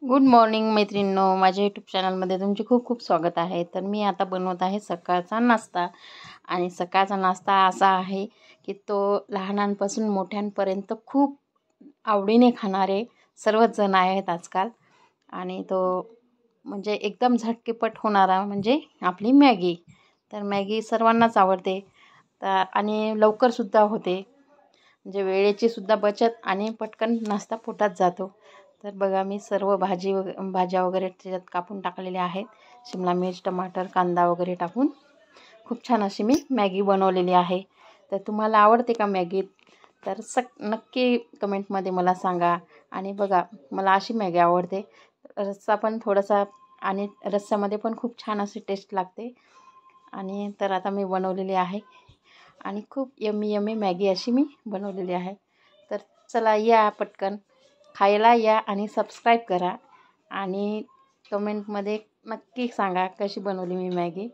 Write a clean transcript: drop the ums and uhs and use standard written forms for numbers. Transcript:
Good morning मैत्रिणींनो, माझ्या YouTube चॅनलमध्ये तुमचे खूप खूप स्वागत आहे। तर मी आता बनवत आहे सकाळचा नाश्ता। आणि सकाळचा नाश्ता असा आहे की तो लहानांपासून मोठ्यांपर्यंत खूप आवडीने खाणारे सर्वच जण आहेत आजकाल। आणि तो म्हणजे एकदम झटपट होणारा म्हणजे आपली मॅगी। तर मॅगी सर्वांनाच आवडते तर आणि लवकरसुद्धा होते, म्हणजे वेळेची सुद्धा बचत आणि पटकन नाश्ता पोटात जातो। तर बघा, मी सर्व भाज्या वगैरे त्याच्यात कापून टाकलेल्या आहेत। शिमला मिर्च, टमाटर, कांदा वगैरे टाकून खूप छान अशी मी मॅगी बनवलेली आहे। तर तुम्हाला आवडते का मॅगी? तर नक्की कमेंटमध्ये मला सांगा। आणि बघा, मला अशी मॅगी आवडते, रस्सा पण थोडासा, आणि रस्स्यामध्ये पण खूप छान अशी टेस्ट लागते। आणि तर आता मी बनवलेली आहे आणि खूप यम्मी यम्मी मॅगी अशी मी बनवलेली आहे। तर चला, या पटकन खायला या आणि सबस्क्राईब करा आणि कमेंटमध्ये नक्की सांगा कशी बनवली मी मॅगी।